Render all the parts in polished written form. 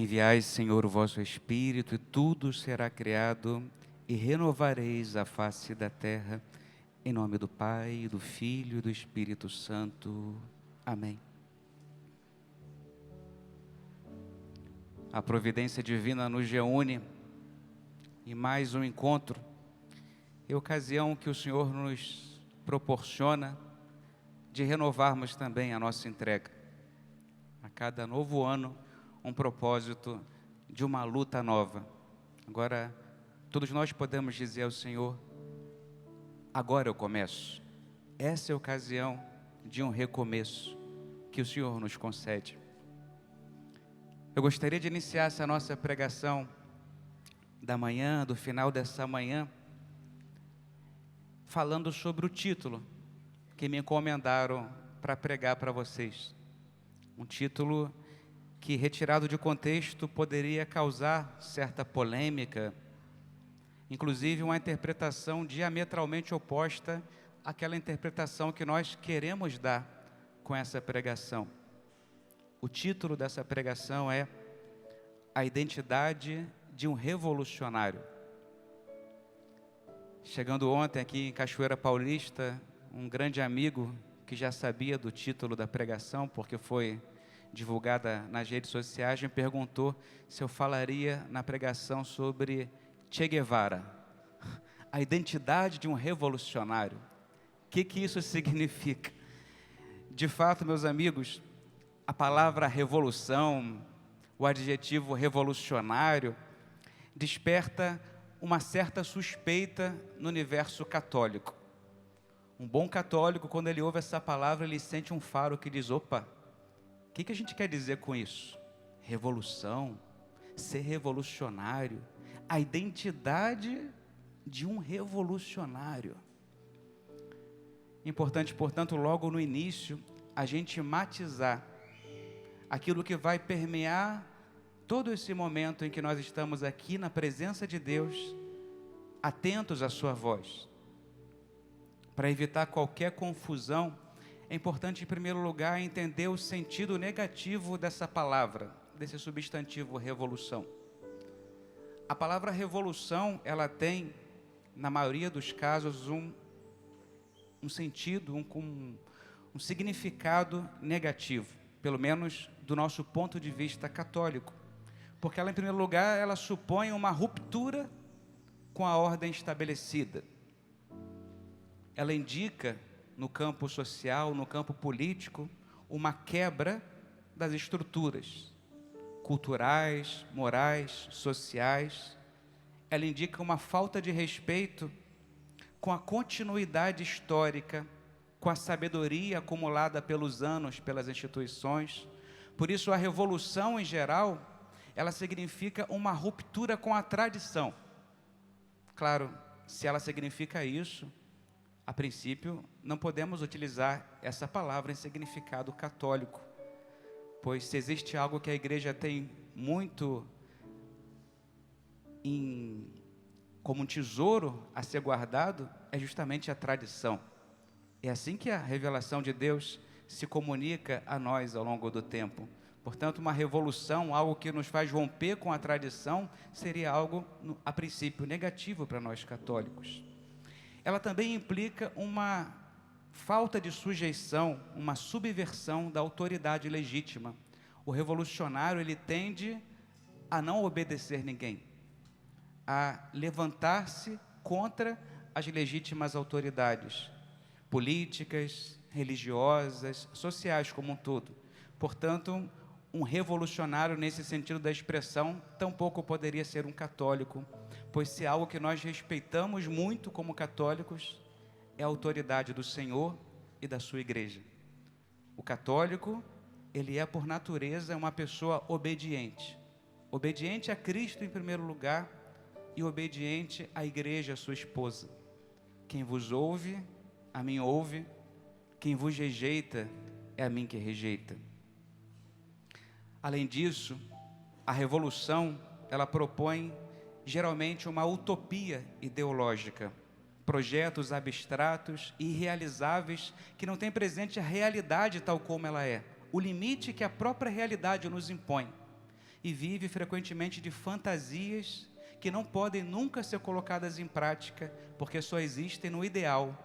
Enviai, Senhor, o vosso Espírito, e tudo será criado, e renovareis a face da terra. Em nome do Pai, do Filho e do Espírito Santo. Amém. A providência divina nos reúne em mais um encontro, e ocasião que o Senhor nos proporciona de renovarmos também a nossa entrega. A cada novo ano, um propósito de uma luta nova. Agora, todos nós podemos dizer ao Senhor: agora eu começo. Essa é a ocasião de um recomeço que o Senhor nos concede. Eu gostaria de iniciar essa nossa pregação da manhã, do final dessa manhã, falando sobre o título que me encomendaram para pregar para vocês. Um título que, retirado de contexto, poderia causar certa polêmica, inclusive uma interpretação diametralmente oposta àquela interpretação que nós queremos dar com essa pregação. O título dessa pregação é A Identidade de um Revolucionário. Chegando ontem aqui em Cachoeira Paulista, um grande amigo que já sabia do título da pregação, porque foi divulgada nas redes sociais, me perguntou se eu falaria na pregação sobre Che Guevara, a identidade de um revolucionário. O que isso significa? De fato, meus amigos, a palavra revolução, o adjetivo revolucionário, desperta uma certa suspeita no universo católico. Um bom católico, quando ele ouve essa palavra, ele sente um faro que diz: opa, o que a gente quer dizer com isso? Revolução, ser revolucionário, a identidade de um revolucionário. Importante, portanto, logo no início, a gente matizar aquilo que vai permear todo esse momento em que nós estamos aqui na presença de Deus, atentos à sua voz. Para evitar qualquer confusão, é importante, em primeiro lugar, entender o sentido negativo dessa palavra, desse substantivo revolução. A palavra revolução, ela tem, na maioria dos casos, um sentido, um significado negativo, pelo menos do nosso ponto de vista católico, porque ela, em primeiro lugar, ela supõe uma ruptura com a ordem estabelecida. Ela indica, no campo social, no campo político, uma quebra das estruturas culturais, morais, sociais. Ela indica uma falta de respeito com a continuidade histórica, com a sabedoria acumulada pelos anos, pelas instituições. Por isso, a revolução, em geral, ela significa uma ruptura com a tradição. Claro, se ela significa isso, a princípio, não podemos utilizar essa palavra em significado católico, pois se existe algo que a igreja tem muito como um tesouro a ser guardado, é justamente a tradição. É assim que a revelação de Deus se comunica a nós ao longo do tempo. Portanto, uma revolução, algo que nos faz romper com a tradição, seria algo, a princípio, negativo para nós católicos. Ela também implica uma falta de sujeição, uma subversão da autoridade legítima. O revolucionário, ele tende a não obedecer ninguém, a levantar-se contra as legítimas autoridades políticas, religiosas, sociais como um todo. Portanto, um revolucionário, nesse sentido da expressão, tampouco poderia ser um católico, pois se algo que nós respeitamos muito como católicos é a autoridade do Senhor e da sua igreja. O católico, ele é por natureza uma pessoa obediente. Obediente a Cristo em primeiro lugar e obediente à igreja, sua esposa. Quem vos ouve, a mim ouve. Quem vos rejeita, é a mim que rejeita. Além disso, a revolução, ela propõe geralmente uma utopia ideológica, projetos abstratos e irrealizáveis que não têm presente a realidade tal como ela é, o limite que a própria realidade nos impõe. e vive frequentemente de fantasias que não podem nunca ser colocadas em prática, porque só existem no ideal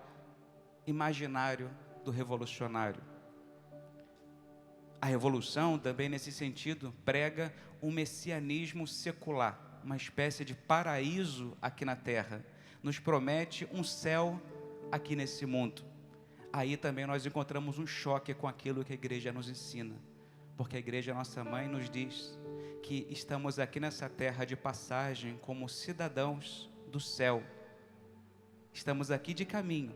imaginário do revolucionário. A revolução, também nesse sentido, prega um messianismo secular, uma espécie de paraíso aqui na terra, nos promete um céu aqui nesse mundo. Aí também nós encontramos um choque com aquilo que a igreja nos ensina, porque a igreja, nossa mãe, nos diz que estamos aqui nessa terra de passagem como cidadãos do céu. Estamos aqui de caminho,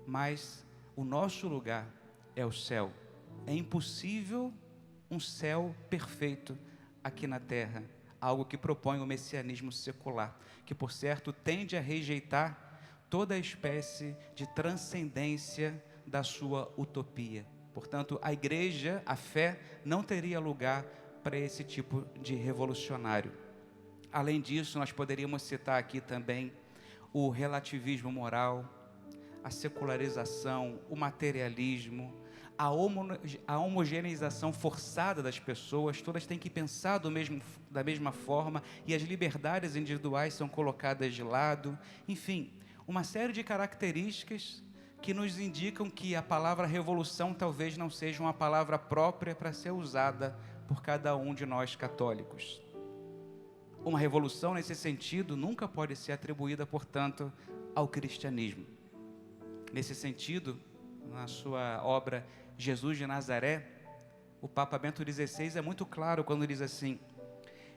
mas o nosso lugar é o céu. É impossível um céu perfeito aqui na terra, algo que propõe o messianismo secular, que por certo tende a rejeitar toda espécie de transcendência da sua utopia. Portanto, a igreja, a fé, não teria lugar para esse tipo de revolucionário. Além disso, nós poderíamos citar aqui também o relativismo moral, a secularização, o materialismo, a homogeneização forçada das pessoas, todas têm que pensar da mesma forma, e as liberdades individuais são colocadas de lado. Enfim, uma série de características que nos indicam que a palavra revolução talvez não seja uma palavra própria para ser usada por cada um de nós católicos. Uma revolução, nesse sentido, nunca pode ser atribuída, portanto, ao cristianismo. Nesse sentido, na sua obra Jesus de Nazaré, o Papa Bento XVI é muito claro quando diz assim: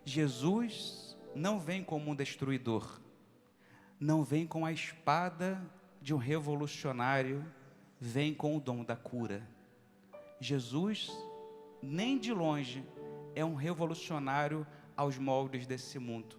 Jesus não vem como um destruidor, não vem com a espada de um revolucionário, vem com o dom da cura. Jesus, nem de longe, é um revolucionário aos moldes desse mundo.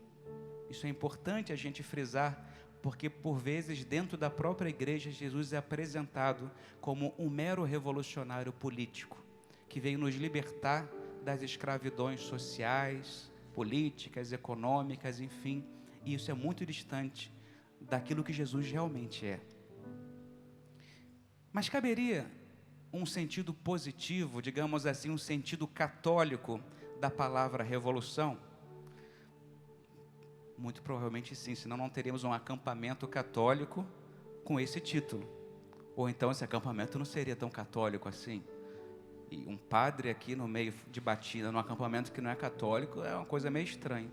Isso é importante a gente frisar, porque por vezes dentro da própria igreja Jesus é apresentado como um mero revolucionário político, que veio nos libertar das escravidões sociais, políticas, econômicas, enfim, e isso é muito distante daquilo que Jesus realmente é. Mas caberia um sentido positivo, digamos assim, um sentido católico da palavra revolução? Muito provavelmente sim, senão não teríamos um acampamento católico com esse título. Ou então esse acampamento não seria tão católico assim. E um padre aqui no meio de batida, num acampamento que não é católico, é uma coisa meio estranha.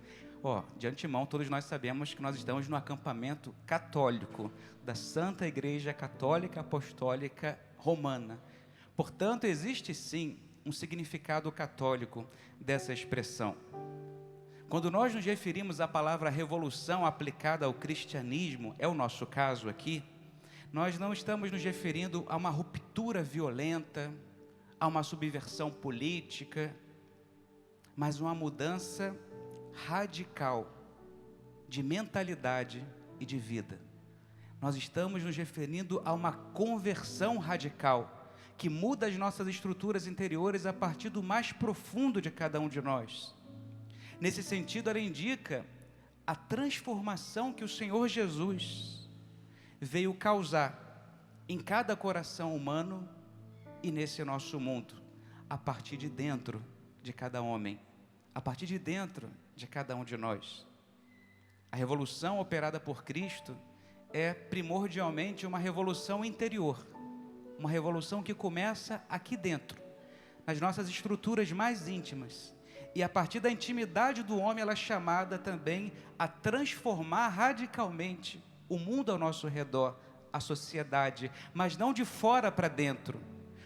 De antemão, todos nós sabemos que nós estamos no acampamento católico da Santa Igreja Católica Apostólica Romana. Portanto, existe sim um significado católico dessa expressão. Quando nós nos referimos à palavra revolução aplicada ao cristianismo, é o nosso caso aqui, nós não estamos nos referindo a uma ruptura violenta, a uma subversão política, mas uma mudança radical de mentalidade e de vida. Nós estamos nos referindo a uma conversão radical, que muda as nossas estruturas interiores a partir do mais profundo de cada um de nós. Nesse sentido, ela indica a transformação que o Senhor Jesus veio causar em cada coração humano e nesse nosso mundo, a partir de dentro de cada homem, a partir de dentro de cada um de nós. A revolução operada por Cristo é primordialmente uma revolução interior, uma revolução que começa aqui dentro, nas nossas estruturas mais íntimas. E a partir da intimidade do homem, ela é chamada também a transformar radicalmente o mundo ao nosso redor, a sociedade, mas não de fora para dentro,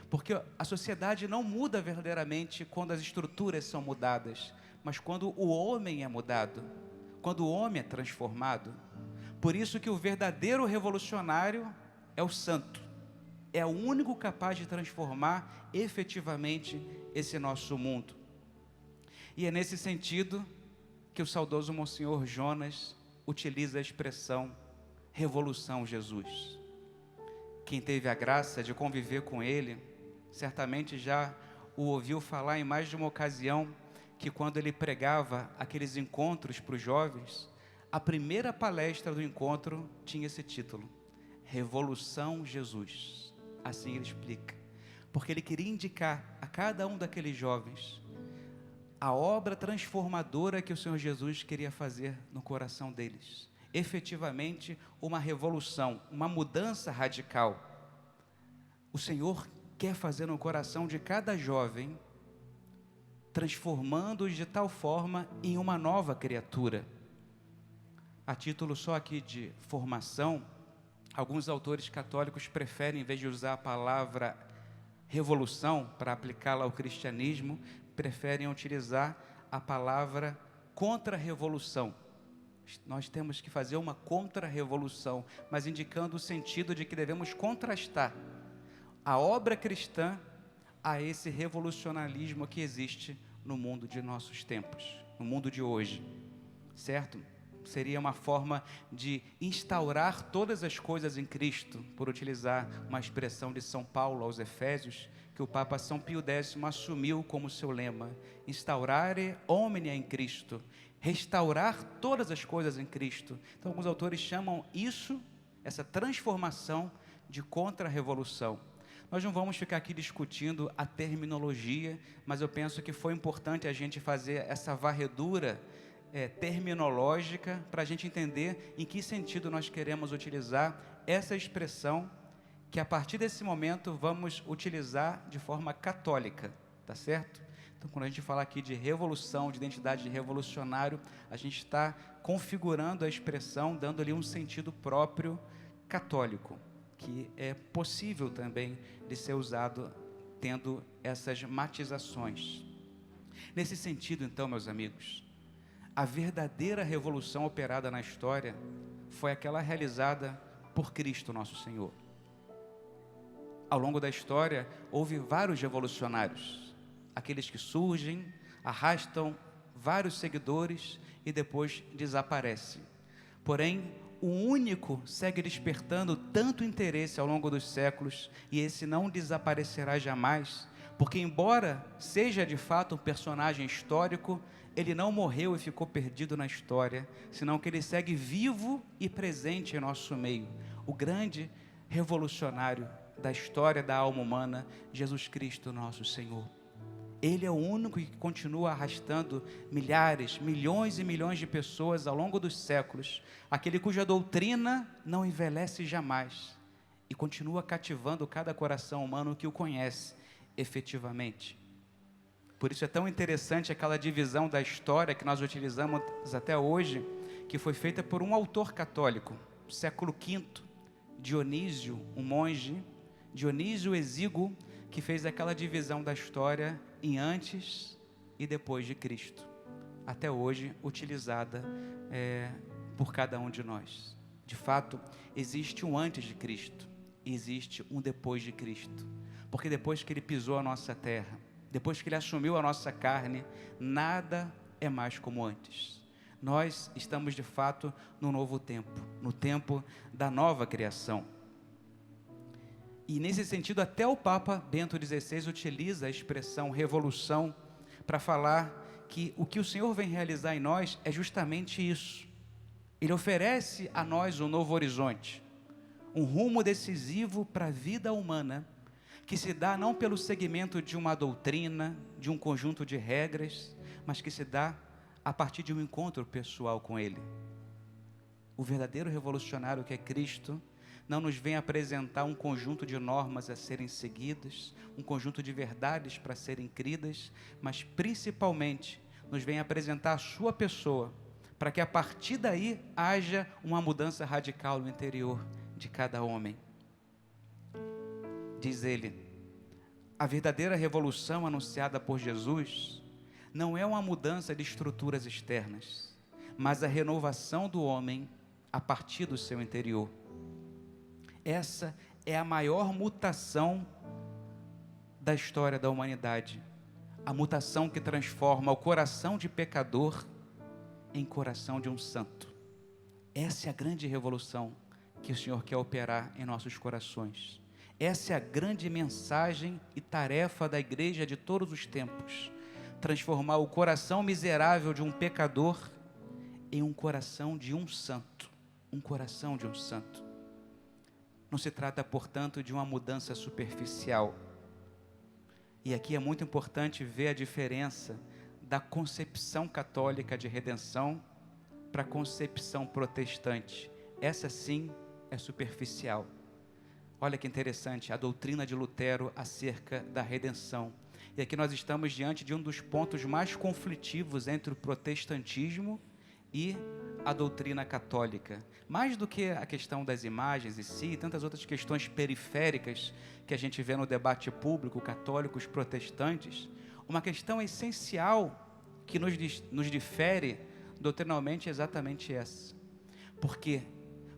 porque a sociedade não muda verdadeiramente quando as estruturas são mudadas, mas quando o homem é mudado, quando o homem é transformado. Por isso que o verdadeiro revolucionário é o santo, é o único capaz de transformar efetivamente esse nosso mundo. E é nesse sentido que o saudoso Monsenhor Jonas utiliza a expressão Revolução Jesus. Quem teve a graça de conviver com ele, certamente já o ouviu falar em mais de uma ocasião, que quando ele pregava aqueles encontros para os jovens, a primeira palestra do encontro tinha esse título, Revolução Jesus. Assim ele explica, porque ele queria indicar a cada um daqueles jovens a obra transformadora que o Senhor Jesus queria fazer no coração deles. Efetivamente, uma revolução, uma mudança radical. O Senhor quer fazer no coração de cada jovem, transformando-os de tal forma em uma nova criatura. A título só aqui de formação, alguns autores católicos preferem, em vez de usar a palavra revolução para aplicá-la ao cristianismo, preferem utilizar a palavra contra-revolução. Nós temos que fazer uma contra-revolução, mas indicando o sentido de que devemos contrastar a obra cristã a esse revolucionalismo que existe no mundo de nossos tempos, no mundo de hoje, certo? Seria uma forma de instaurar todas as coisas em Cristo, por utilizar uma expressão de São Paulo aos Efésios, que o Papa São Pio X assumiu como seu lema: instaurare omnia em Cristo, restaurar todas as coisas em Cristo. Então, alguns autores chamam isso, essa transformação, de contra-revolução. Nós não vamos ficar aqui discutindo a terminologia, mas eu penso que foi importante a gente fazer essa varredura terminológica para a gente entender em que sentido nós queremos utilizar essa expressão que a partir desse momento vamos utilizar de forma católica, tá certo? Então, quando a gente fala aqui de revolução, de identidade de revolucionário, a gente está configurando a expressão, dando ali um sentido próprio católico, que é possível também de ser usado tendo essas matizações. Nesse sentido, então, meus amigos, a verdadeira revolução operada na história foi aquela realizada por Cristo nosso Senhor. Ao longo da história, houve vários revolucionários, aqueles que surgem, arrastam vários seguidores e depois desaparecem. Porém, o único segue despertando tanto interesse ao longo dos séculos, e esse não desaparecerá jamais, porque embora seja de fato um personagem histórico, ele não morreu e ficou perdido na história, senão que ele segue vivo e presente em nosso meio. O grande revolucionário da história da alma humana, Jesus Cristo nosso Senhor. Ele é o único que continua arrastando milhares, milhões e milhões de pessoas ao longo dos séculos, aquele cuja doutrina não envelhece jamais e continua cativando cada coração humano que o conhece efetivamente. Por isso é tão interessante aquela divisão da história que nós utilizamos até hoje, que foi feita por um autor católico, século V, Dionísio, um monge, Dionísio Exíguo, que fez aquela divisão da história em antes e depois de Cristo, até hoje utilizada por cada um de nós. De fato, existe um antes de Cristo e existe um depois de Cristo, porque depois que Ele pisou a nossa terra, depois que Ele assumiu a nossa carne, nada é mais como antes. Nós estamos de fato no novo tempo, no tempo da nova criação. E nesse sentido, até o Papa Bento XVI utiliza a expressão revolução para falar que o que o Senhor vem realizar em nós é justamente isso. Ele oferece a nós um novo horizonte, um rumo decisivo para a vida humana, que se dá não pelo seguimento de uma doutrina, de um conjunto de regras, mas que se dá a partir de um encontro pessoal com Ele. O verdadeiro revolucionário que é Cristo não nos vem apresentar um conjunto de normas a serem seguidas, um conjunto de verdades para serem cridas, mas principalmente nos vem apresentar a sua pessoa, para que a partir daí haja uma mudança radical no interior de cada homem. Diz ele, a verdadeira revolução anunciada por Jesus não é uma mudança de estruturas externas, mas a renovação do homem a partir do seu interior. Essa é a maior mutação da história da humanidade, a mutação que transforma o coração de pecador em coração de um santo. Essa é a grande revolução que o Senhor quer operar em nossos corações. Essa é a grande mensagem e tarefa da igreja de todos os tempos, transformar o coração miserável de um pecador em um coração de um santo, um coração de um santo. Não se trata, portanto, de uma mudança superficial. E aqui é muito importante ver a diferença da concepção católica de redenção para a concepção protestante. Essa sim é superficial. Olha que interessante, a doutrina de Lutero acerca da redenção. E aqui nós estamos diante de um dos pontos mais conflitivos entre o protestantismo e a doutrina católica. Mais do que a questão das imagens em si, e tantas outras questões periféricas que a gente vê no debate público, católicos, protestantes, uma questão essencial que nos difere doutrinalmente é exatamente essa. Porque,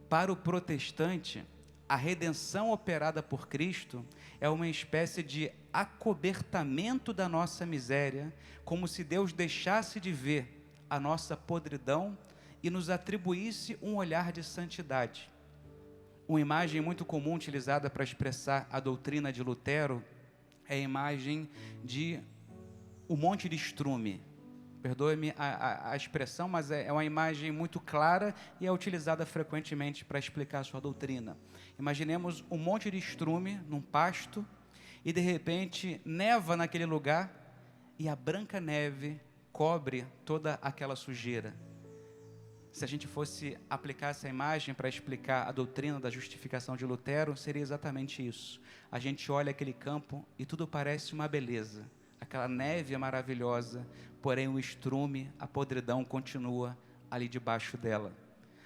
para o protestante, a redenção operada por Cristo é uma espécie de acobertamento da nossa miséria, como se Deus deixasse de ver a nossa podridão e nos atribuísse um olhar de santidade. Uma imagem muito comum utilizada para expressar a doutrina de Lutero é a imagem de o monte de estrume. Perdoe-me a expressão, mas é uma imagem muito clara e é utilizada frequentemente para explicar a sua doutrina. Imaginemos um monte de estrume num pasto e de repente neva naquele lugar e a branca neve cobre toda aquela sujeira. Se a gente fosse aplicar essa imagem para explicar a doutrina da justificação de Lutero, seria exatamente isso. A gente olha aquele campo e tudo parece uma beleza. Aquela neve é maravilhosa, porém o estrume, a podridão continua ali debaixo dela.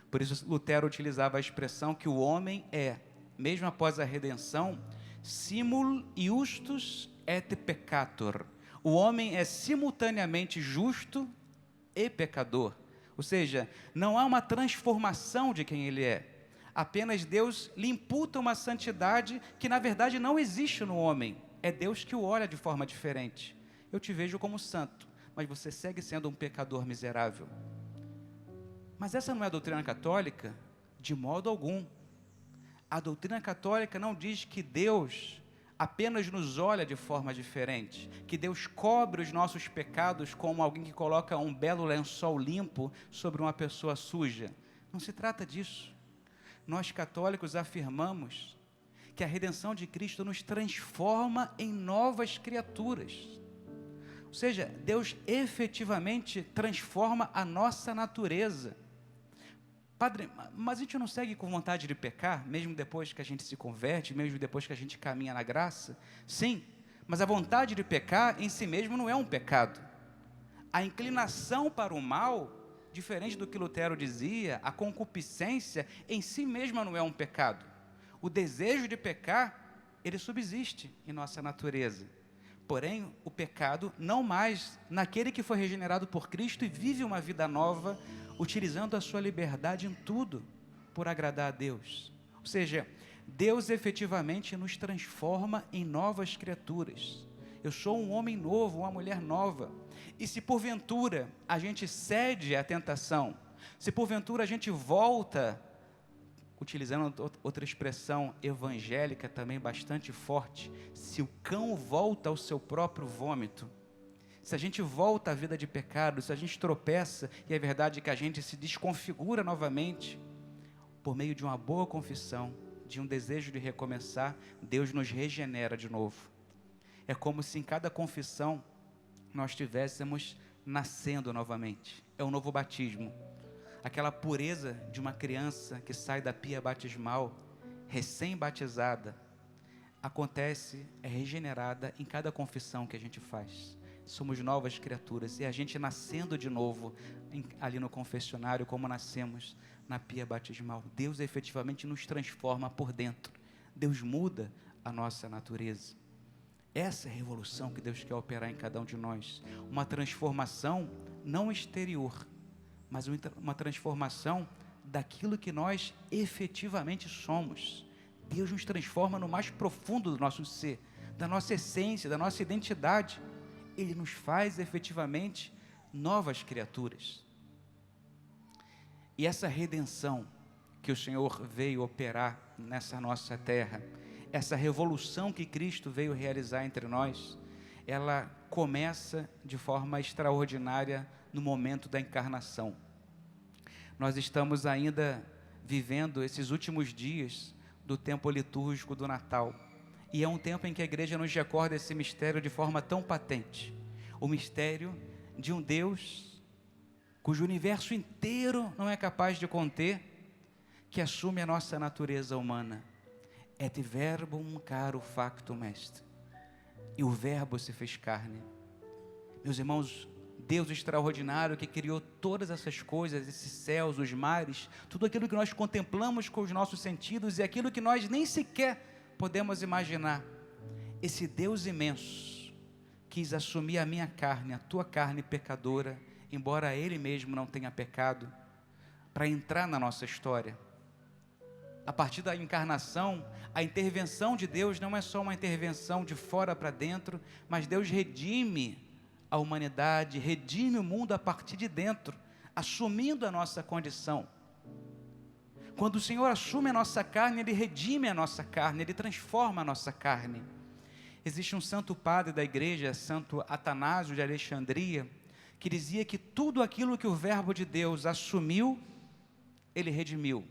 Por isso Lutero utilizava a expressão que o homem é, mesmo após a redenção, simul iustus et peccator. O homem é simultaneamente justo e pecador. Ou seja, não há uma transformação de quem ele é. Apenas Deus lhe imputa uma santidade que na verdade não existe no homem. É Deus que o olha de forma diferente. Eu te vejo como santo, mas você segue sendo um pecador miserável. Mas essa não é a doutrina católica? De modo algum. A doutrina católica não diz que Deus apenas nos olha de forma diferente, que Deus cobre os nossos pecados como alguém que coloca um belo lençol limpo sobre uma pessoa suja. Não se trata disso. Nós católicos afirmamos que a redenção de Cristo nos transforma em novas criaturas. Ou seja, Deus efetivamente transforma a nossa natureza. Padre, mas a gente não segue com vontade de pecar, mesmo depois que a gente se converte, mesmo depois que a gente caminha na graça? Sim, mas a vontade de pecar em si mesmo não é um pecado. A inclinação para o mal, diferente do que Lutero dizia, a concupiscência em si mesma não é um pecado. O desejo de pecar, ele subsiste em nossa natureza. Porém, o pecado não mais naquele que foi regenerado por Cristo e vive uma vida nova, utilizando a sua liberdade em tudo por agradar a Deus. Ou seja, Deus efetivamente nos transforma em novas criaturas. Eu sou um homem novo, uma mulher nova. E se porventura a gente cede à tentação, se porventura a gente volta, utilizando outra expressão evangélica também bastante forte, se o cão volta ao seu próprio vômito, se a gente volta à vida de pecado, se a gente tropeça, e é verdade que a gente se desconfigura novamente, por meio de uma boa confissão, de um desejo de recomeçar, Deus nos regenera de novo. É como se em cada confissão nós estivéssemos nascendo novamente. É um novo batismo. Aquela pureza de uma criança que sai da pia batismal, recém-batizada, acontece, é regenerada em cada confissão que a gente faz. Somos novas criaturas, e a gente nascendo de novo ali no confessionário, como nascemos na pia batismal. Deus efetivamente nos transforma por dentro. Deus muda a nossa natureza. Essa é a revolução que Deus quer operar em cada um de nós. Uma transformação não exterior, mas uma transformação daquilo que nós efetivamente somos. Deus nos transforma no mais profundo do nosso ser, da nossa essência, da nossa identidade. Ele nos faz efetivamente novas criaturas. E essa redenção que o Senhor veio operar nessa nossa terra, essa revolução que Cristo veio realizar entre nós, ela começa de forma extraordinária no momento da encarnação. Nós estamos ainda vivendo esses últimos dias do tempo litúrgico do Natal. E é um tempo em que a igreja nos recorda esse mistério de forma tão patente. O mistério de um Deus cujo universo inteiro não é capaz de conter, que assume a nossa natureza humana. Et verbum caro factum est. E o verbo se fez carne. Meus irmãos, Deus extraordinário que criou todas essas coisas, esses céus, os mares, tudo aquilo que nós contemplamos com os nossos sentidos e aquilo que nós nem sequer podemos imaginar. Esse Deus imenso quis assumir a minha carne, a tua carne pecadora, embora Ele mesmo não tenha pecado, para entrar na nossa história. A partir da encarnação, a intervenção de Deus não é só uma intervenção de fora para dentro, mas Deus redime a humanidade, redime o mundo a partir de dentro, assumindo a nossa condição. Quando o Senhor assume a nossa carne, Ele redime a nossa carne, Ele transforma a nossa carne. Existe um santo padre da igreja, Santo Atanásio de Alexandria, que dizia que tudo aquilo que o verbo de Deus assumiu, Ele redimiu.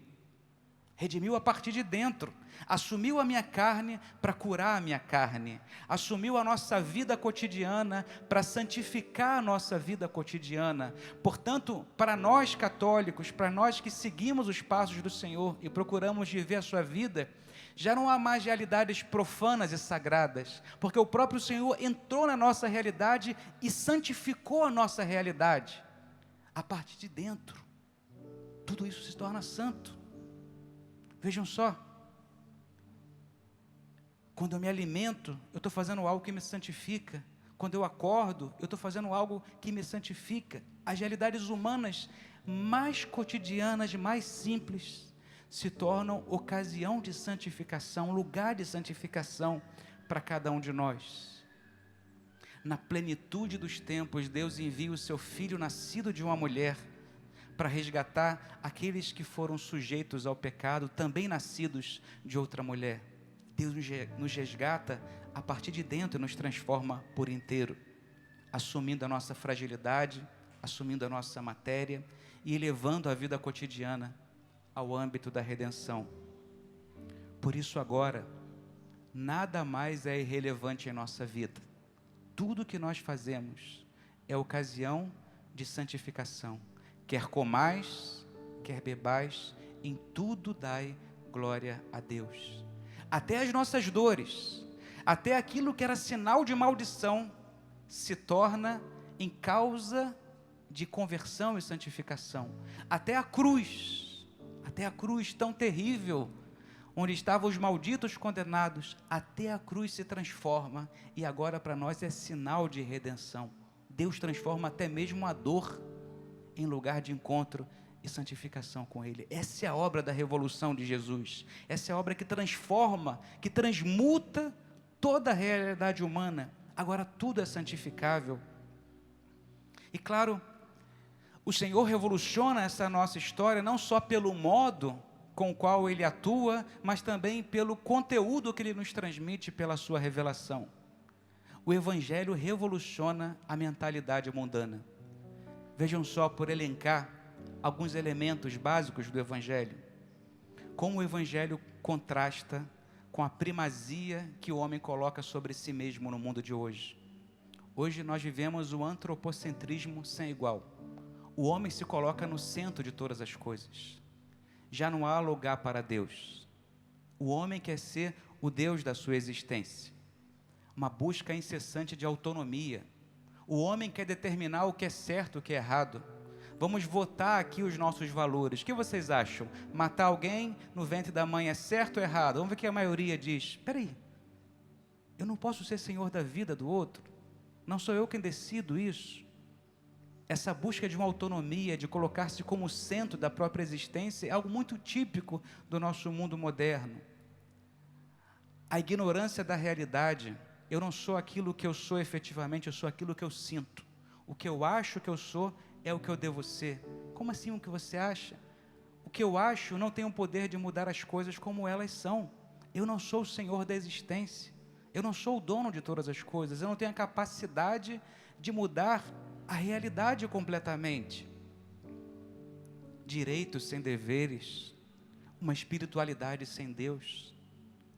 Redimiu a partir de dentro, assumiu a minha carne para curar a minha carne, assumiu a nossa vida cotidiana para santificar a nossa vida cotidiana. Portanto, para nós católicos, para nós que seguimos os passos do Senhor e procuramos viver a sua vida, já não há mais realidades profanas e sagradas, porque o próprio Senhor entrou na nossa realidade e santificou a nossa realidade. A partir de dentro, tudo isso se torna santo. Vejam só, quando eu me alimento, eu estou fazendo algo que me santifica. Quando eu acordo, eu estou fazendo algo que me santifica. As realidades humanas mais cotidianas, mais simples, se tornam ocasião de santificação, lugar de santificação para cada um de nós. Na plenitude dos tempos, Deus envia o seu Filho nascido de uma mulher, para resgatar aqueles que foram sujeitos ao pecado, também nascidos de outra mulher. Deus nos resgata a partir de dentro e nos transforma por inteiro, assumindo a nossa fragilidade, assumindo a nossa matéria e elevando a vida cotidiana ao âmbito da redenção. Por isso agora, nada mais é irrelevante em nossa vida. Tudo que nós fazemos é ocasião de santificação. Quer comais, quer bebais, em tudo dai glória a Deus. Até as nossas dores, até aquilo que era sinal de maldição, se torna em causa de conversão e santificação. Até a cruz tão terrível, onde estavam os malditos condenados, até a cruz se transforma, e agora para nós é sinal de redenção. Deus transforma até mesmo a dor em lugar de encontro e santificação com Ele. Essa é a obra da revolução de Jesus. Essa é a obra que transforma, que transmuta toda a realidade humana. Agora tudo é santificável. E claro, o Senhor revoluciona essa nossa história não só pelo modo com o qual Ele atua, mas também pelo conteúdo que Ele nos transmite pela sua revelação. O Evangelho revoluciona a mentalidade mundana. Vejam só, por elencar alguns elementos básicos do Evangelho, como o Evangelho contrasta com a primazia que o homem coloca sobre si mesmo no mundo de hoje. Hoje nós vivemos o antropocentrismo sem igual. O homem se coloca no centro de todas as coisas. Já não há lugar para Deus. O homem quer ser o Deus da sua existência. Uma busca incessante de autonomia. O homem quer determinar o que é certo e o que é errado. Vamos votar aqui os nossos valores. O que vocês acham? Matar alguém no ventre da mãe é certo ou errado? Vamos ver o que a maioria diz. Espera aí, eu não posso ser senhor da vida do outro. Não sou eu quem decido isso. Essa busca de uma autonomia, de colocar-se como centro da própria existência, é algo muito típico do nosso mundo moderno. A ignorância da realidade. Eu não sou aquilo que eu sou efetivamente, eu sou aquilo que eu sinto. O que eu acho que eu sou é o que eu devo ser. Como assim o que você acha? O que eu acho não tem o poder de mudar as coisas como elas são. Eu não sou o senhor da existência. Eu não sou o dono de todas as coisas. Eu não tenho a capacidade de mudar a realidade completamente. Direitos sem deveres, uma espiritualidade sem Deus.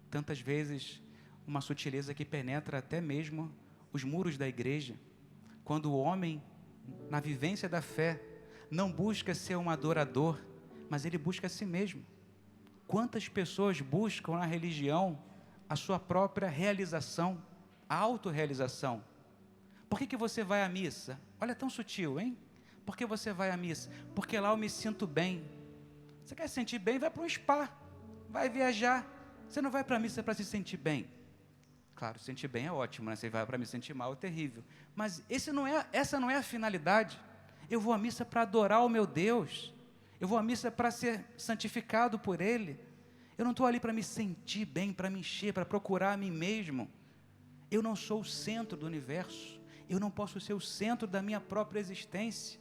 Tantas vezes uma sutileza que penetra até mesmo os muros da igreja. Quando o homem na vivência da fé, não busca ser um adorador, mas ele busca a si mesmo. Quantas pessoas buscam na religião a sua própria realização, a autorrealização? Por que você vai à missa? Olha, tão sutil, hein? Por que você vai à missa? Porque lá eu me sinto bem. Você quer se sentir bem? Vai para um spa, vai viajar. Você não vai para a missa para se sentir bem. Claro, se sentir bem é ótimo, né? Você vai para me sentir mal, é terrível. Mas essa não é a finalidade. Eu vou à missa para adorar o meu Deus. Eu vou à missa para ser santificado por Ele. Eu não estou ali para me sentir bem, para me encher, para procurar a mim mesmo. Eu não sou o centro do universo. Eu não posso ser o centro da minha própria existência.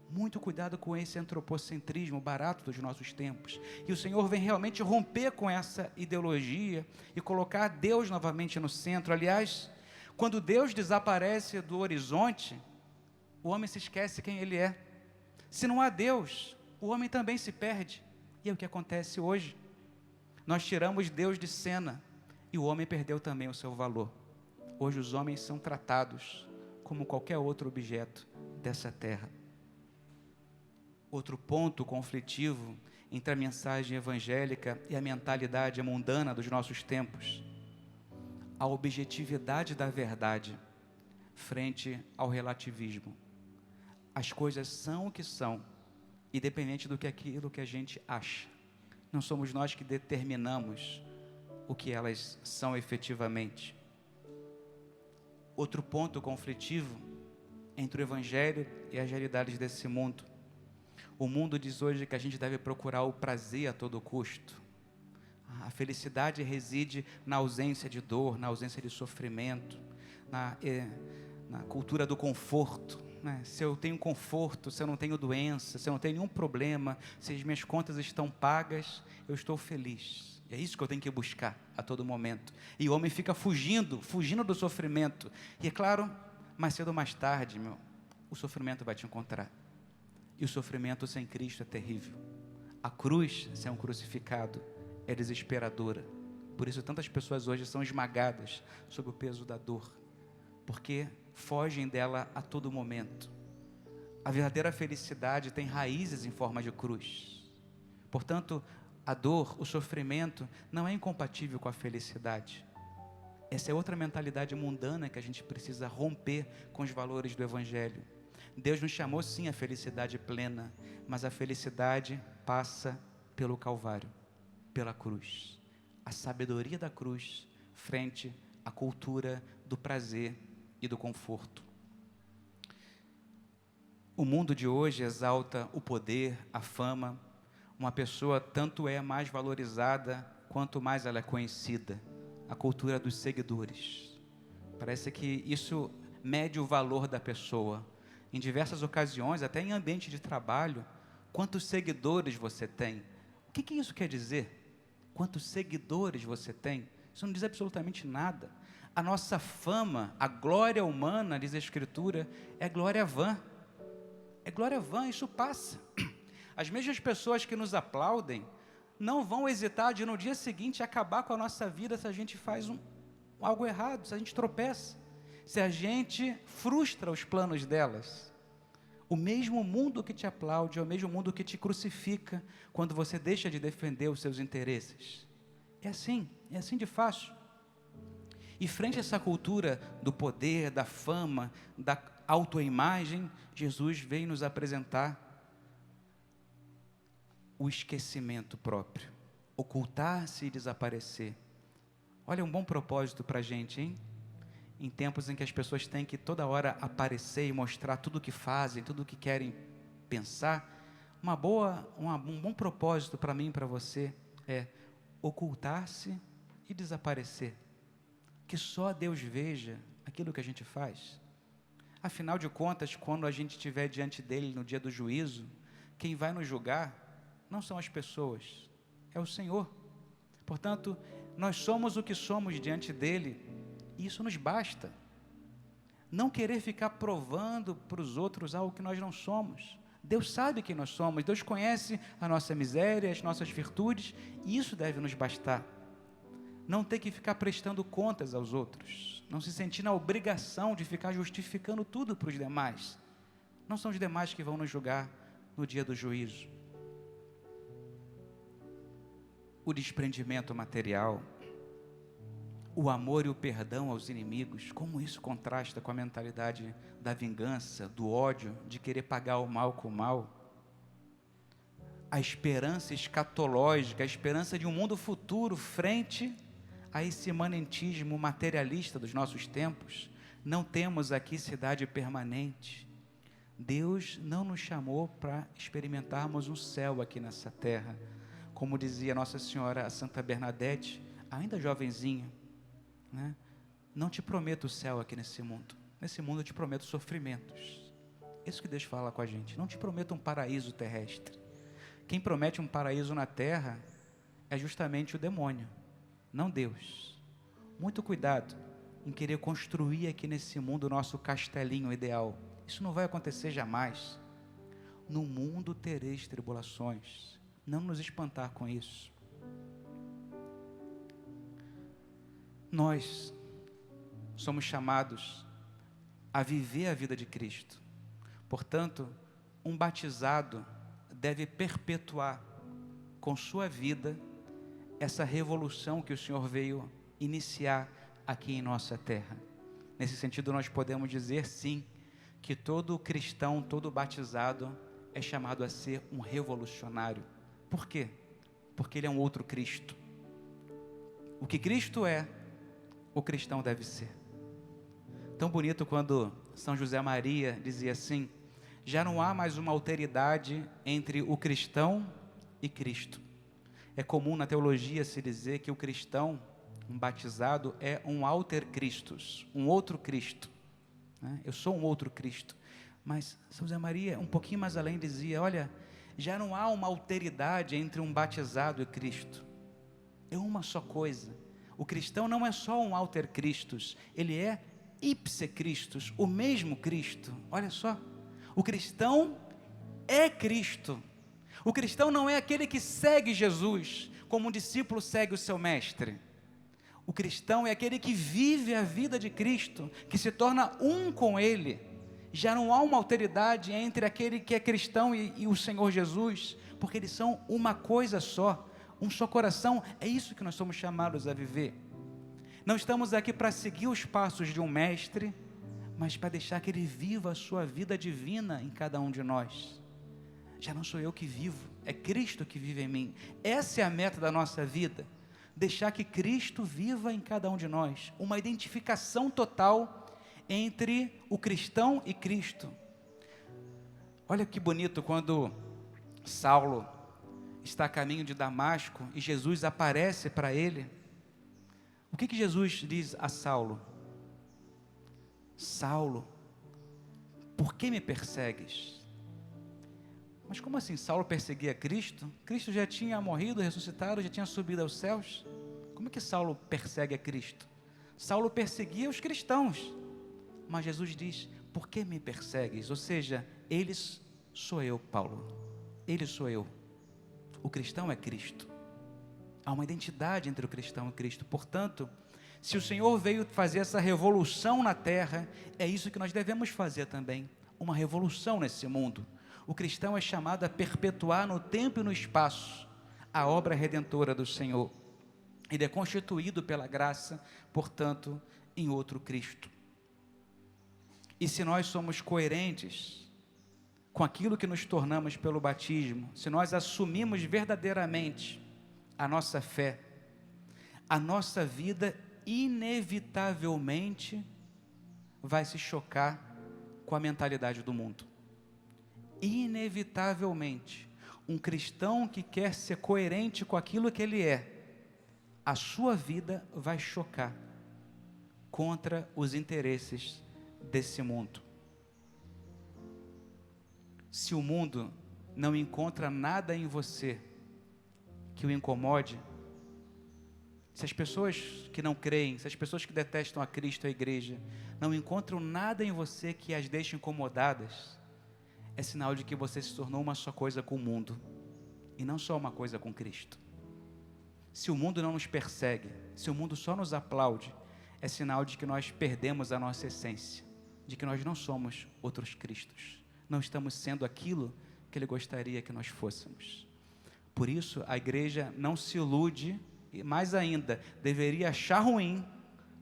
Muito cuidado com esse antropocentrismo barato dos nossos tempos. E o Senhor vem realmente romper com essa ideologia e colocar Deus novamente no centro. Aliás, quando Deus desaparece do horizonte, o homem se esquece quem ele é. Se não há Deus, o homem também se perde. E é o que acontece hoje. Nós tiramos Deus de cena e o homem perdeu também o seu valor. Hoje os homens são tratados como qualquer outro objeto dessa terra. Outro ponto conflitivo entre a mensagem evangélica e a mentalidade mundana dos nossos tempos: a objetividade da verdade frente ao relativismo. As coisas são o que são, independente do que aquilo que a gente acha. Não somos nós que determinamos o que elas são efetivamente. Outro ponto conflitivo entre o evangelho e as realidades desse mundo. O mundo diz hoje que a gente deve procurar o prazer a todo custo. A felicidade reside na ausência de dor, na ausência de sofrimento, na cultura do conforto, né? Se eu tenho conforto, se eu não tenho doença, se eu não tenho nenhum problema, se as minhas contas estão pagas, eu estou feliz. É isso que eu tenho que buscar a todo momento. E o homem fica fugindo do sofrimento. E é claro, mais cedo ou mais tarde, o sofrimento vai te encontrar. E o sofrimento sem Cristo é terrível. A cruz sem um crucificado é desesperadora. Por isso tantas pessoas hoje são esmagadas sob o peso da dor, porque fogem dela a todo momento. A verdadeira felicidade tem raízes em forma de cruz. Portanto, a dor, o sofrimento não é incompatível com a felicidade. Essa é outra mentalidade mundana que a gente precisa romper com os valores do Evangelho. Deus nos chamou sim à felicidade plena, mas a felicidade passa pelo Calvário, pela cruz. A sabedoria da cruz frente à cultura do prazer e do conforto. O mundo de hoje exalta o poder, a fama. Uma pessoa tanto é mais valorizada quanto mais ela é conhecida. A cultura dos seguidores. Parece que isso mede o valor da pessoa. Em diversas ocasiões, até em ambiente de trabalho, quantos seguidores você tem? O que isso quer dizer? Quantos seguidores você tem? Isso não diz absolutamente nada. A nossa fama, a glória humana, diz a Escritura, é glória vã. É glória vã, isso passa. As mesmas pessoas que nos aplaudem não vão hesitar de no dia seguinte acabar com a nossa vida se a gente faz algo errado, se a gente tropeça, se a gente frustra os planos delas. O mesmo mundo que te aplaude é o mesmo mundo que te crucifica quando você deixa de defender os seus interesses. É assim de fácil. E frente a essa cultura do poder, da fama, da autoimagem, Jesus veio nos apresentar o esquecimento próprio, ocultar-se e desaparecer. Olha, um bom propósito para a gente, hein? Em tempos em que as pessoas têm que toda hora aparecer e mostrar tudo o que fazem, tudo o que querem pensar, um bom propósito para mim e para você é ocultar-se e desaparecer. Que só Deus veja aquilo que a gente faz. Afinal de contas, quando a gente estiver diante dele no dia do juízo, quem vai nos julgar não são as pessoas, é o Senhor. Portanto, nós somos o que somos diante dele, e isso nos basta. Não querer ficar provando para os outros algo que nós não somos. Deus sabe quem nós somos, Deus conhece a nossa miséria, as nossas virtudes, e isso deve nos bastar. Não ter que ficar prestando contas aos outros, não se sentir na obrigação de ficar justificando tudo para os demais. Não são os demais que vão nos julgar no dia do juízo. O desprendimento material, o amor e o perdão aos inimigos, como isso contrasta com a mentalidade da vingança, do ódio, de querer pagar o mal com o mal. A esperança escatológica, a esperança de um mundo futuro frente a esse imanentismo materialista dos nossos tempos. Não temos aqui cidade permanente. Deus não nos chamou para experimentarmos um céu aqui nessa terra. Como dizia Nossa Senhora, a Santa Bernadette, ainda jovenzinha, né? Não te prometo o céu aqui nesse mundo. Nesse mundo eu te prometo sofrimentos. Isso que Deus fala com a gente. Não te prometo um paraíso terrestre. Quem promete um paraíso na terra é justamente o demônio, não Deus. Muito cuidado em querer construir aqui nesse mundo o nosso castelinho ideal. Isso não vai acontecer jamais. No mundo tereis tribulações. Não nos espantar com isso. Nós somos chamados a viver a vida de Cristo. Portanto, um batizado deve perpetuar com sua vida essa revolução que o Senhor veio iniciar aqui em nossa terra. Nesse sentido, nós podemos dizer sim, que todo cristão, todo batizado é chamado a ser um revolucionário. Por quê? Porque ele é um outro Cristo. O que Cristo é, o cristão deve ser. Tão bonito quando São José Maria dizia assim: já não há mais uma alteridade entre o cristão e Cristo. É comum na teologia se dizer que o cristão, um batizado, é um alter Christus, um outro Cristo, né? Eu sou um outro Cristo. Mas São José Maria, um pouquinho mais além, dizia: olha, já não há uma alteridade entre um batizado e Cristo. É uma só coisa. O cristão não é só um alter Christus, ele é ipse Christus, o mesmo Cristo. Olha só. O cristão é Cristo. O cristão não é aquele que segue Jesus, como um discípulo segue o seu mestre. O cristão é aquele que vive a vida de Cristo, que se torna um com Ele. Já não há uma alteridade entre aquele que é cristão e o Senhor Jesus, porque eles são uma coisa só, um só coração. É isso que nós somos chamados a viver. Não estamos aqui para seguir os passos de um mestre, mas para deixar que Ele viva a sua vida divina em cada um de nós. Já não sou eu que vivo, é Cristo que vive em mim. Essa é a meta da nossa vida, deixar que Cristo viva em cada um de nós, uma identificação total entre o cristão e Cristo. Olha que bonito quando Saulo está a caminho de Damasco e Jesus aparece para ele. O que Jesus diz a Saulo? Saulo, por que me persegues? Mas como assim Saulo perseguia Cristo? Cristo já tinha morrido, ressuscitado, já tinha subido aos céus. Como é que Saulo persegue a Cristo? Saulo perseguia os cristãos. Mas Jesus diz: por que me persegues? Ou seja, eles sou eu, Paulo. Ele sou eu. O cristão é Cristo. Há uma identidade entre o cristão e Cristo. Portanto, se o Senhor veio fazer essa revolução na terra, é isso que nós devemos fazer também. Uma revolução nesse mundo. O cristão é chamado a perpetuar no tempo e no espaço a obra redentora do Senhor. Ele é constituído pela graça, portanto, em outro Cristo. E se nós somos coerentes com aquilo que nos tornamos pelo batismo, se nós assumimos verdadeiramente a nossa fé, a nossa vida inevitavelmente vai se chocar com a mentalidade do mundo. Inevitavelmente, um cristão que quer ser coerente com aquilo que ele é, a sua vida vai chocar contra os interesses desse mundo. Se o mundo não encontra nada em você que o incomode, se as pessoas que não creem, se as pessoas que detestam a Cristo e a igreja, não encontram nada em você que as deixe incomodadas, é sinal de que você se tornou uma só coisa com o mundo, e não só uma coisa com Cristo. Se o mundo não nos persegue, se o mundo só nos aplaude, é sinal de que nós perdemos a nossa essência, de que nós não somos outros Cristos, não estamos sendo aquilo que Ele gostaria que nós fôssemos. Por isso, a igreja não se ilude, e mais ainda, deveria achar ruim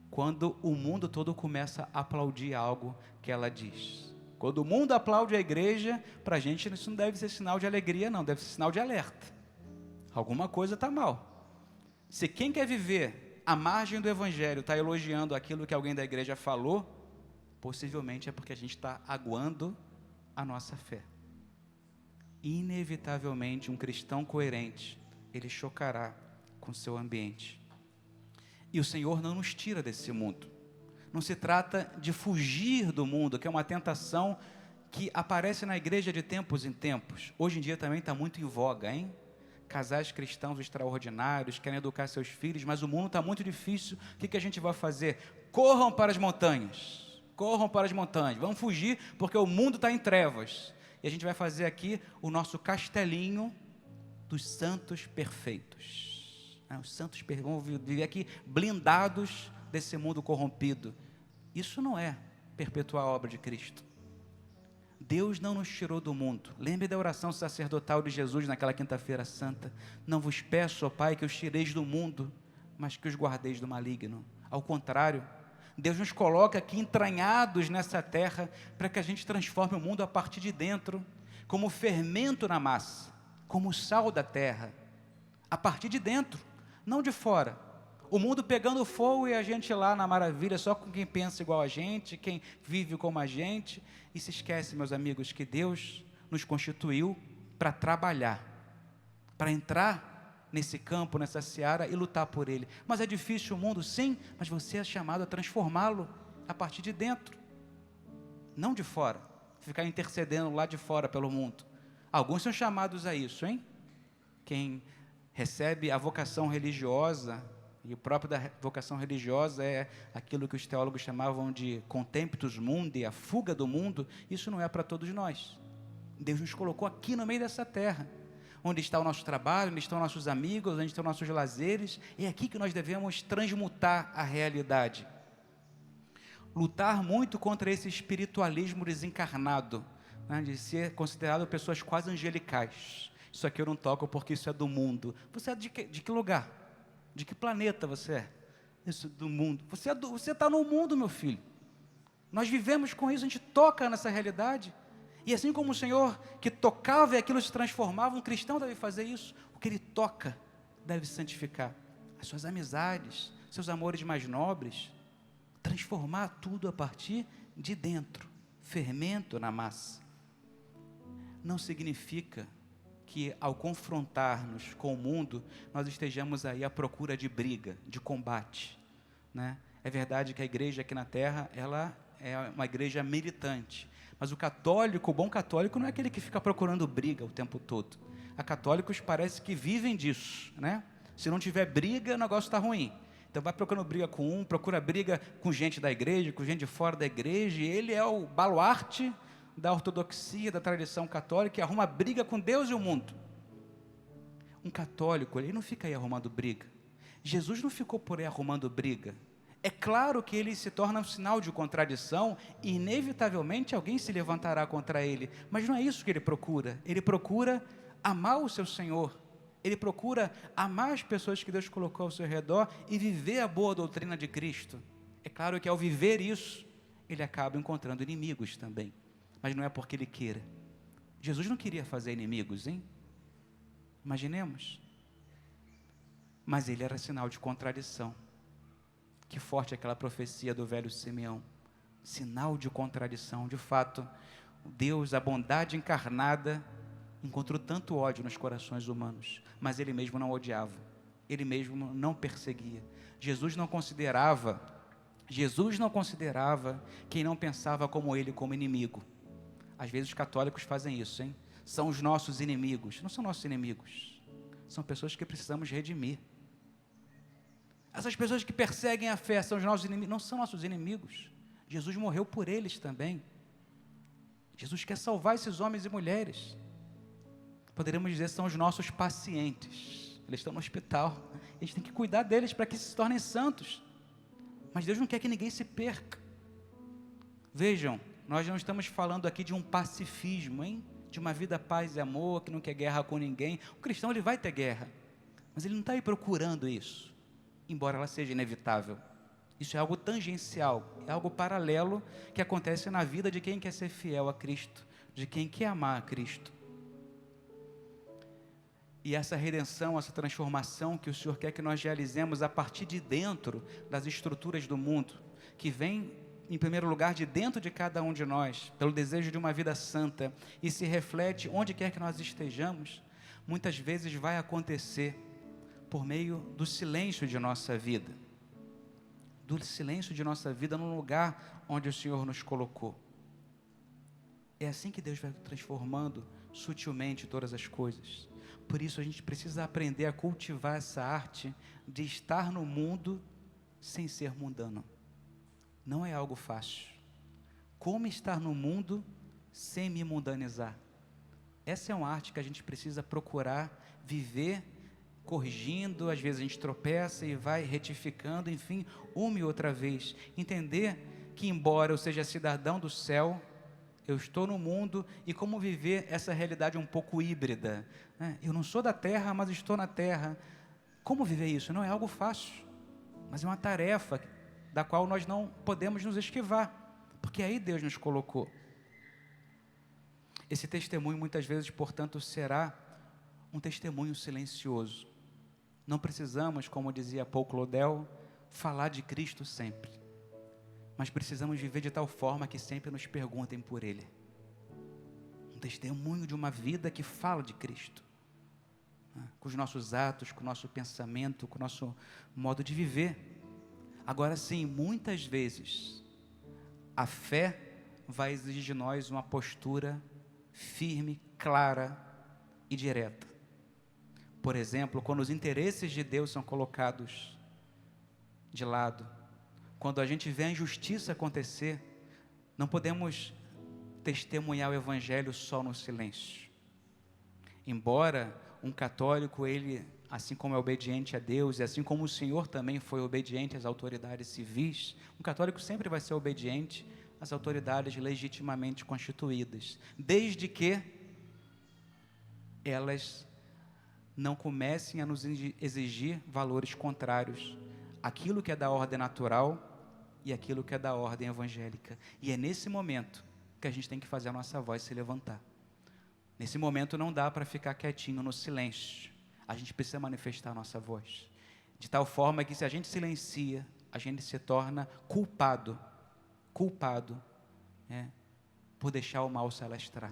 quando o mundo todo começa a aplaudir algo que ela diz. Quando o mundo aplaude a igreja, para a gente isso não deve ser sinal de alegria, não, deve ser sinal de alerta. Alguma coisa está mal. Se quem quer viver à margem do evangelho está elogiando aquilo que alguém da igreja falou, possivelmente é porque a gente está aguando a nossa fé. Inevitavelmente, um cristão coerente, ele chocará com seu ambiente. E o Senhor não nos tira desse mundo. Não se trata de fugir do mundo, que é uma tentação que aparece na igreja de tempos em tempos. Hoje em dia também está muito em voga, hein? Casais cristãos extraordinários, querem educar seus filhos, mas o mundo está muito difícil. O que a gente vai fazer? Corram para as montanhas. Corram para as montanhas. Vamos fugir porque o mundo está em trevas. E a gente vai fazer aqui o nosso castelinho dos santos perfeitos. Os santos vão viver aqui blindados desse mundo corrompido. Isso não é perpetuar a obra de Cristo. Deus não nos tirou do mundo. Lembre da oração sacerdotal de Jesus naquela quinta-feira santa. Não vos peço, ó Pai, que os tireis do mundo, mas que os guardeis do maligno. Ao contrário, Deus nos coloca aqui entranhados nessa terra para que a gente transforme o mundo a partir de dentro, como fermento na massa, como sal da terra, a partir de dentro, não de fora. O mundo pegando fogo e a gente lá na maravilha, só com quem pensa igual a gente, quem vive como a gente, e se esquece, meus amigos, que Deus nos constituiu para trabalhar, para entrar nesse campo, nessa seara e lutar por ele. Mas é difícil o mundo, sim, mas você é chamado a transformá-lo a partir de dentro, não de fora, ficar intercedendo lá de fora pelo mundo. Alguns são chamados a isso, hein? Quem recebe a vocação religiosa, e o próprio da vocação religiosa é aquilo que os teólogos chamavam de contemptus mundi, a fuga do mundo. Isso não é para todos nós. Deus nos colocou aqui no meio dessa terra, onde está o nosso trabalho, onde estão nossos amigos, onde estão nossos lazeres. É aqui que nós devemos transmutar a realidade. Lutar muito contra esse espiritualismo desencarnado, né, de ser considerado pessoas quase angelicais. Isso aqui eu não toco porque isso é do mundo. Você é de que lugar? De que planeta você é? Isso do mundo. Você está no mundo, meu filho. Nós vivemos com isso, a gente toca nessa realidade. E assim como o Senhor que tocava e aquilo se transformava, um cristão deve fazer isso. O que ele toca deve santificar. As suas amizades, seus amores mais nobres. Transformar tudo a partir de dentro. Fermento na massa. Não significa que ao confrontar-nos com o mundo, nós estejamos aí à procura de briga, de combate, né? É verdade que a igreja aqui na terra, ela é uma igreja militante, mas o católico, o bom católico não é aquele que fica procurando briga o tempo todo. Há católicos parece que vivem disso, né? Se não tiver briga, o negócio está ruim. Então vai procurando briga com um, procura briga com gente da igreja, com gente de fora da igreja, e ele é o baluarte da ortodoxia, da tradição católica, e arruma briga com Deus e o mundo. Um católico, ele não fica aí arrumando briga. Jesus não ficou por aí arrumando briga. É claro que ele se torna um sinal de contradição, e inevitavelmente alguém se levantará contra ele, mas não é isso que ele procura. Ele procura amar o seu Senhor, ele procura amar as pessoas que Deus colocou ao seu redor e viver a boa doutrina de Cristo. É claro que ao viver isso, ele acaba encontrando inimigos também. Mas não é porque ele queira. Jesus não queria fazer inimigos, hein? Imaginemos. Mas ele era sinal de contradição. Que forte aquela profecia do velho Simeão. Sinal de contradição. De fato, Deus, a bondade encarnada, encontrou tanto ódio nos corações humanos. Mas ele mesmo não odiava. Ele mesmo não perseguia. Jesus não considerava quem não pensava como ele como inimigo. Às vezes os católicos fazem isso, hein? São os nossos inimigos. Não são nossos inimigos. São pessoas que precisamos redimir. Essas pessoas que perseguem a fé são os nossos inimigos. Não são nossos inimigos. Jesus morreu por eles também. Jesus quer salvar esses homens e mulheres. Poderíamos dizer que são os nossos pacientes. Eles estão no hospital. A gente tem que cuidar deles para que se tornem santos. Mas Deus não quer que ninguém se perca. Vejam, nós não estamos falando aqui de um pacifismo, hein? De uma vida paz e amor, que não quer guerra com ninguém. O cristão, ele vai ter guerra, mas ele não está aí procurando isso, embora ela seja inevitável. Isso é algo tangencial, é algo paralelo que acontece na vida de quem quer ser fiel a Cristo, de quem quer amar a Cristo. E essa redenção, essa transformação que o Senhor quer que nós realizemos a partir de dentro das estruturas do mundo, que vem, em primeiro lugar, de dentro de cada um de nós, pelo desejo de uma vida santa, e se reflete onde quer que nós estejamos, muitas vezes vai acontecer por meio do silêncio de nossa vida, do silêncio de nossa vida no lugar onde o Senhor nos colocou. É assim que Deus vai transformando sutilmente todas as coisas. Por isso a gente precisa aprender a cultivar essa arte de estar no mundo sem ser mundano. Não é algo fácil. Como estar no mundo sem me mundanizar? Essa é uma arte que a gente precisa procurar viver, corrigindo. Às vezes a gente tropeça e vai retificando, enfim, uma e outra vez. Entender que, embora eu seja cidadão do céu, eu estou no mundo, e como viver essa realidade um pouco híbrida, né? Eu não sou da terra, mas estou na terra. Como viver isso? Não é algo fácil, mas é uma tarefa da qual nós não podemos nos esquivar, porque aí Deus nos colocou. Esse testemunho muitas vezes, portanto, será um testemunho silencioso. Não precisamos, como dizia Paul Claudel, falar de Cristo sempre, mas precisamos viver de tal forma que sempre nos perguntem por Ele. Um testemunho de uma vida que fala de Cristo, né? Com os nossos atos, com o nosso pensamento, com o nosso modo de viver. Agora sim, muitas vezes, a fé vai exigir de nós uma postura firme, clara e direta. Por exemplo, quando os interesses de Deus são colocados de lado, quando a gente vê a injustiça acontecer, não podemos testemunhar o Evangelho só no silêncio. Embora um católico, ele, assim como é obediente a Deus, e assim como o Senhor também foi obediente às autoridades civis, um católico sempre vai ser obediente às autoridades legitimamente constituídas, desde que elas não comecem a nos exigir valores contrários àquilo que é da ordem natural e aquilo que é da ordem evangélica. E é nesse momento que a gente tem que fazer a nossa voz se levantar. Nesse momento não dá para ficar quietinho no silêncio. A gente precisa manifestar a nossa voz. De tal forma que, se a gente silencia, a gente se torna culpado por deixar o mal se alastrar.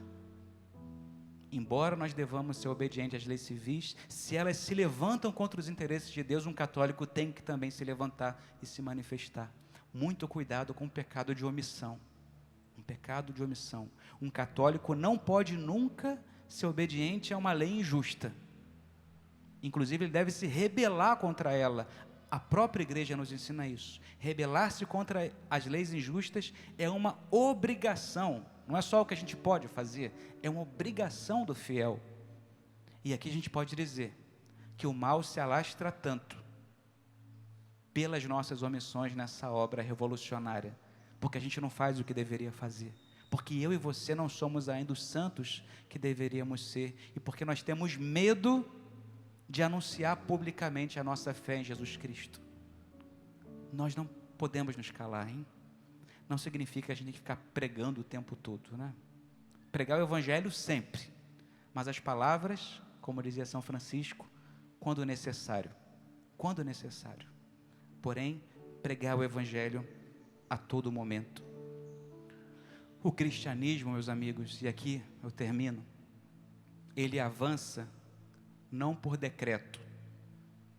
Embora nós devamos ser obedientes às leis civis, se elas se levantam contra os interesses de Deus, um católico tem que também se levantar e se manifestar. Muito cuidado com o pecado de omissão. Um pecado de omissão. Um católico não pode nunca ser obediente a uma lei injusta. Inclusive, ele deve se rebelar contra ela. A própria igreja nos ensina isso. Rebelar-se contra as leis injustas é uma obrigação. Não é só o que a gente pode fazer, é uma obrigação do fiel. E aqui a gente pode dizer que o mal se alastra tanto pelas nossas omissões nessa obra revolucionária, porque a gente não faz o que deveria fazer, porque eu e você não somos ainda os santos que deveríamos ser, e porque nós temos medo de anunciar publicamente a nossa fé em Jesus Cristo. Nós não podemos nos calar, hein? Não significa que a gente tem que ficar pregando o tempo todo, né? Pregar o Evangelho sempre, mas as palavras, como dizia São Francisco, quando necessário. Quando necessário. Porém, pregar o Evangelho a todo momento. O cristianismo, meus amigos, e aqui eu termino, ele avança não por decreto,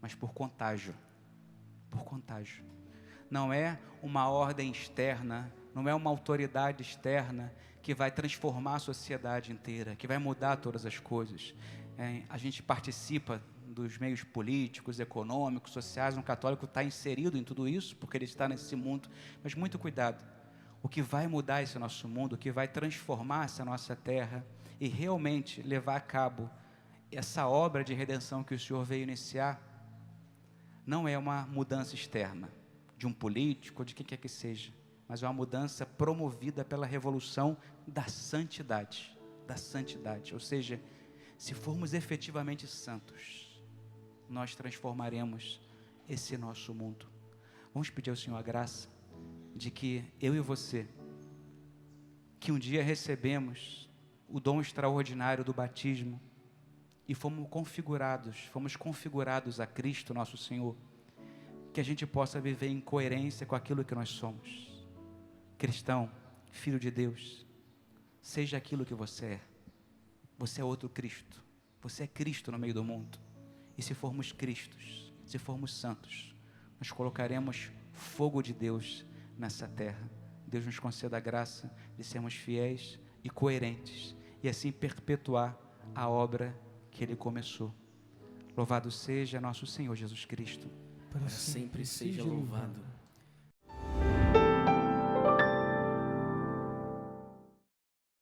mas por contágio. Por contágio. Não é uma ordem externa, não é uma autoridade externa que vai transformar a sociedade inteira, que vai mudar todas as coisas. A gente participa dos meios políticos, econômicos, sociais. Um católico está inserido em tudo isso, porque ele está nesse mundo. Mas muito cuidado. O que vai mudar esse nosso mundo, o que vai transformar essa nossa terra e realmente levar a cabo essa obra de redenção que o Senhor veio iniciar, não é uma mudança externa, de um político, ou de quem quer que seja, mas é uma mudança promovida pela revolução da santidade. Da santidade. Ou seja, se formos efetivamente santos, nós transformaremos esse nosso mundo. Vamos pedir ao Senhor a graça de que eu e você, que um dia recebemos o dom extraordinário do batismo e fomos configurados a Cristo nosso Senhor, que a gente possa viver em coerência com aquilo que nós somos. Cristão, filho de Deus, seja aquilo que você é. Você é outro Cristo. Você é Cristo no meio do mundo. E se formos Cristos, se formos santos, nós colocaremos fogo de Deus nessa terra. Deus nos conceda a graça de sermos fiéis e coerentes, e assim perpetuar a obra que Ele começou. Louvado seja nosso Senhor Jesus Cristo. Para sempre seja louvado.